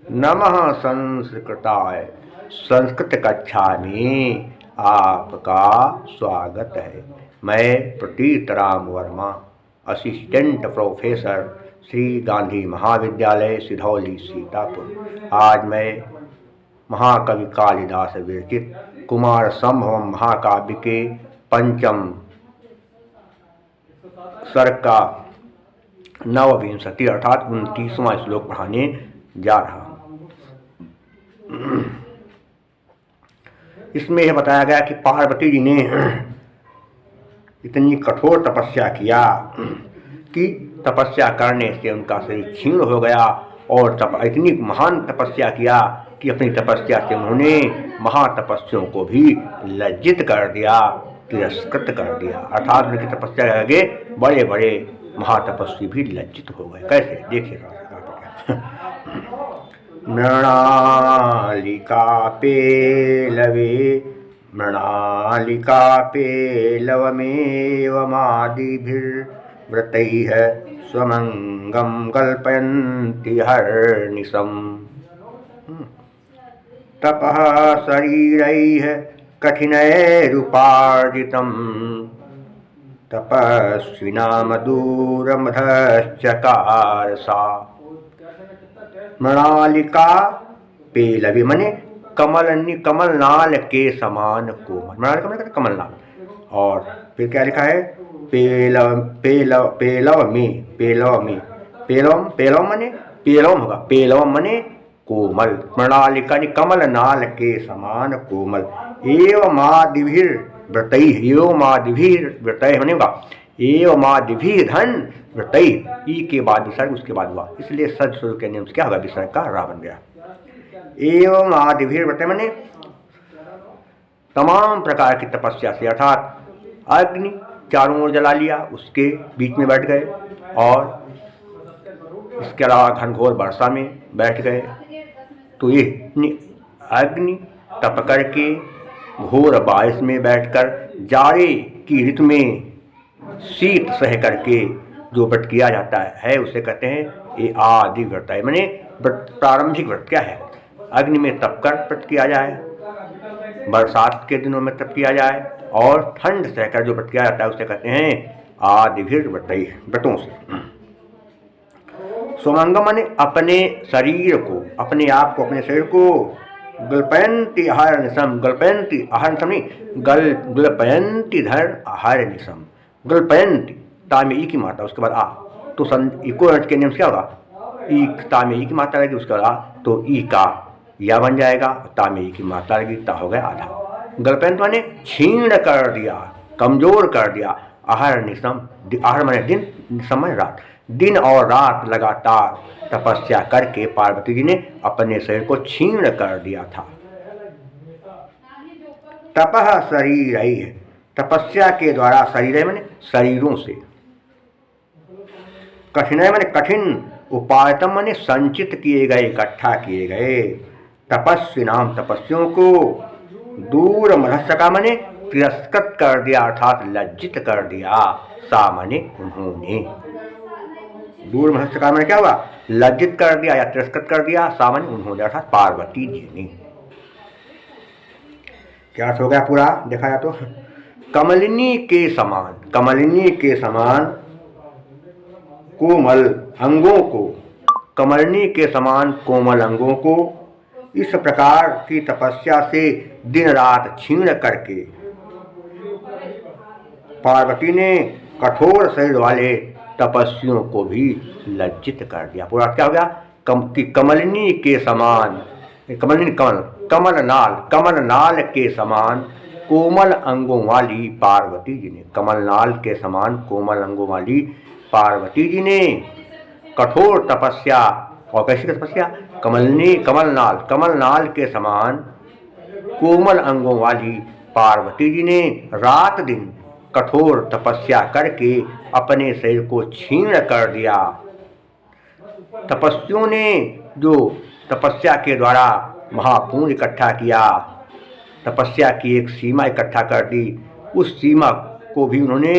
नमः संस्कृताय। संस्कृत कक्षा में आपका स्वागत है। मैं प्रतीत राम वर्मा, असिस्टेंट प्रोफेसर, श्री गांधी महाविद्यालय, सिधौली, सीतापुर। आज मैं महाकवि कालिदास विरचित कुमार संभवम महाकाव्य के पंचम सर्ग का नवविंशति अर्थात 29वां श्लोक पढ़ाने जा रहा हूँ। इसमें यह बताया गया कि पार्वती जी ने इतनी कठोर तपस्या किया कि तपस्या करने से उनका शरीर क्षीण हो गया और इतनी महान तपस्या किया कि अपनी तपस्या से उन्होंने महातपस्वियों को भी लज्जित कर दिया, तिरस्कृत कर दिया। अर्थात उनकी तपस्या के आगे बड़े बड़े महातपस्वी भी लज्जित हो गए। कैसे, देखिएगा। मृणालिका पेलवे मृणालिका पेलवमेवमादिभिर्व्रतैः स्वमंगम कल्पयन्ति हर्निशम्। तपः शरीरैः कठिनैरुपार्जितं तपस्विनाम दूरमधश्चकार सा। मृणालिका पेलवी मने कमलनाल के समान कोमल। मृणालिका मने कमलनाल। और फिर क्या लिखा है, पेलव होगा, पेलवम मने कोमल। मृणालिका कमलनाल के समान कोमल। एवमादिभिर्व्रतैः मने होगा एवमादिभिर्धन व्रतैः, ई के बाद विसर्ग उसके बाद हुआ, इसलिए सज स्वरूप के नियम से क्या होगा, विसर्ग का रा बन गया। एवमादिभिर्व्रतैः मने तमाम प्रकार की तपस्या से, अर्थात अग्नि चारों ओर जला लिया, उसके बीच में बैठ गए, और इसके अलावा घनघोर वर्षा में बैठ गए। तो ये अग्नि तप करके घोर बारिश में बैठकर, जाड़े की ऋतु में शीत सह करके जो व्रत किया जाता है उसे कहते हैं ये आदि व्रत है। मैंने प्रारंभिक व्रत क्या है, अग्नि में तप कर व्रत किया जाए, बरसात के दिनों में तप किया जाए, और ठंड सहकर जो व्रत किया जाता है उसे कहते हैं आदिभिर व्रतों से। स्वमंगम माने अपने शरीर को, अपने आप को, अपने शरीर को, गल्पयन्ति अहर्निशम, गल्पयन्ति अहर्निशम नहीं, गल्पयन्ति धर अहर्निशम। गल्पयन्ति ता में ई की मात्रा, उसके बाद आ, तो इको के नियम से क्या होगा, ई ता में ई की मात्रा लगी, उसके बाद आ, तो ई का या बन जाएगा, ता में ई की मात्रा लगी, ता हो गया आधा। गल्पयन्ति माने क्षीण कर दिया, कमजोर कर दिया। अहर्निशम, आहर माने दिन, समय रात, दिन और रात लगातार तपस्या करके पार्वती जी ने अपने शरीर को क्षीण कर दिया था। तपः शरीरैः, तपस्या के द्वारा, शरीर माने शरीरों से, कठिनाई माने कठिन, उपायतम माने संचित किए गए, इकट्ठा किए गए। तपस्वी नाम तपस्वियों को, दूर मधस्सका माने तिरस्कृत कर दिया, अर्थात लज्जित कर दिया। सा माने उन्होंने, दूर मधस्सका माने क्या हुआ, लज्जित कर दिया या तिरस्कृत कर दिया। सा माने उन्होंने, अर्थात पार्वती जी ने। क्या अर्थ हो गया पूरा देखा जाए तो, कमलिनी के समान, कमलिनी के समान कोमल अंगों को, कमलिनी के समान कोमल अंगों को इस प्रकार की तपस्या से दिन रात क्षीण करके पार्वती ने कठोर शरीर वाले तपस्वियों को भी लज्जित कर दिया। पूरा क्या हो गया, कमलिनी के समान, कमलिनी कमल नाल के समान कोमल अंगों वाली पार्वती जी ने, कमलनाल के समान कोमल अंगों वाली पार्वती जी ने कठोर तपस्या, और कैसी तपस्या, कमलनाल के समान कोमल अंगों वाली पार्वती जी ने रात दिन कठोर तपस्या करके अपने शरीर को क्षीण कर दिया। तपस्वियों ने जो तपस्या के द्वारा महापुण्य इकट्ठा किया, तपस्या की एक सीमा इकट्ठा कर दी, उस सीमा को भी उन्होंने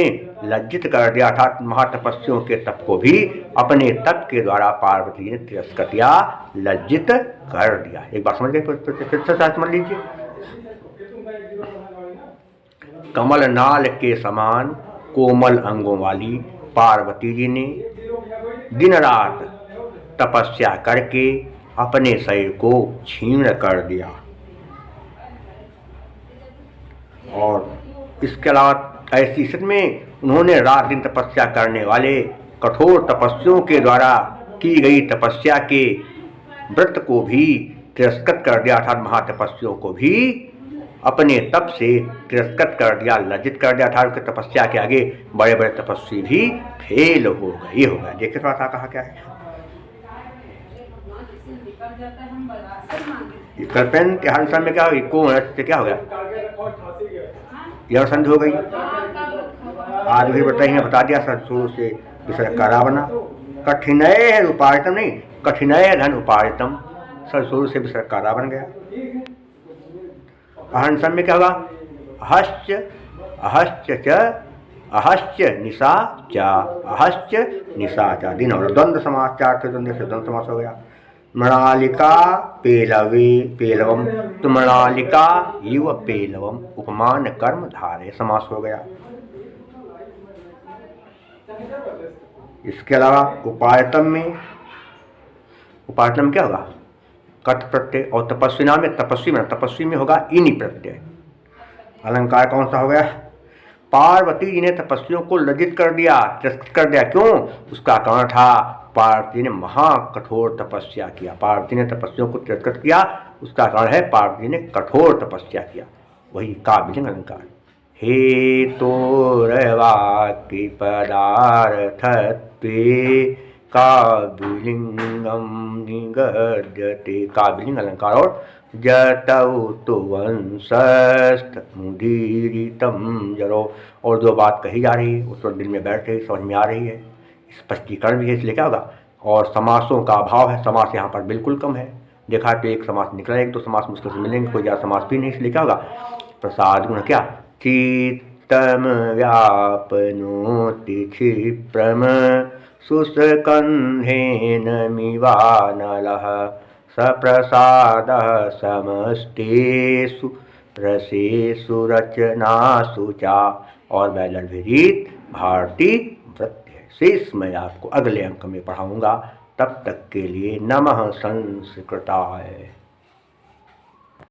लज्जित कर दिया, अर्थात महातपस्वियों के तप को भी अपने तप के द्वारा पार्वती ने तिरस्कृत या लज्जित कर दिया। एक बात समझ गए? फिर से समझ लीजिए। कमल नाल के समान कोमल अंगों वाली पार्वती जी ने दिन रात तपस्या करके अपने शरीर को क्षीण कर दिया, और इसके अलावा ऐसी स्थिति में उन्होंने रात दिन तपस्या करने वाले कठोर तपस्वियों के द्वारा की गई तपस्या के व्रत को भी तिरस्कृत कर दिया, अर्थात महातपस्वियों को भी अपने तप से तिरस्कृत कर दिया, लज्जित कर दिया, अर्थात उनके तपस्या के आगे बड़े बड़े तपस्वी भी फेल हो गए। ये हो गया। देखिए थोड़ा सा कहा क्या है। कल्पन हर समय में क्या होगी? कौन से क्या हो गया? यह संधि हो गई। आज भी बता दिया सर शुरू से विसर्ग करा बना। कठिनय उपायतम नहीं, कठिनय धन उपायतम, सर शुरू से विसर्ग करा बन गया। अहंसम में क्या होगा? अहश्च अहश्च च अहश्च निशा चा, अहश्च निशा चा, दिन और द्वंद्व समास, चार से द्वंद्व समास हो गया। मृणालिका पेलवे पेलवम, तो मृणालिका युव पेलवम, उपमान कर्म धारे समास हो गया। इसके अलावा उपायतम में क्या होगा? कट प्रत्यय, और तपस्विना में तपस्वी में होगा इनी प्रत्यय। अलंकार कौन सा हो गया? पार्वती जी ने तपस्वियों को लज्जित कर दिया, तिरस्कृत कर दिया। क्यों? उसका कारण था पार्वती ने महाकठोर तपस्या किया। पार्वती ने तपस्वियों को तिरस्कृत किया, उसका कारण है पार्वती ने कठोर तपस्या किया। वही काव्यलिंग अलंकार। हे तो रवाक्य पदार्थत्वे काव्यलिंगम निगद्यते, काव्यलिंग अलंकार। और जतौ तो वंशस्तमुदीरितम जरो, और जो बात कही जा रही है उस वक्त दिल में बैठ रही, समझ में आ रही है, स्पष्टीकरण भी है, इसलिए क्या होगा? और समासों का अभाव है, समास यहाँ पर बिल्कुल कम है। देखा तो एक समास निकला, एक दो समास मुश्किल से मिलेंगे, कोई ज़्यादा समास भी नहीं, इसलिए क्या होगा? प्रसाद गुण क्या? चित्तम व्यापनोति क्षिप्रम शुष्कन्धेन मिवानलः सप्रसादः समस्तेषु रसेषु रचनासु चा, और बैलर विरीत भारती व्रत है। शेष मैं आपको अगले अंक में पढ़ाऊंगा। तब तक के लिए नमः संस्कृताय।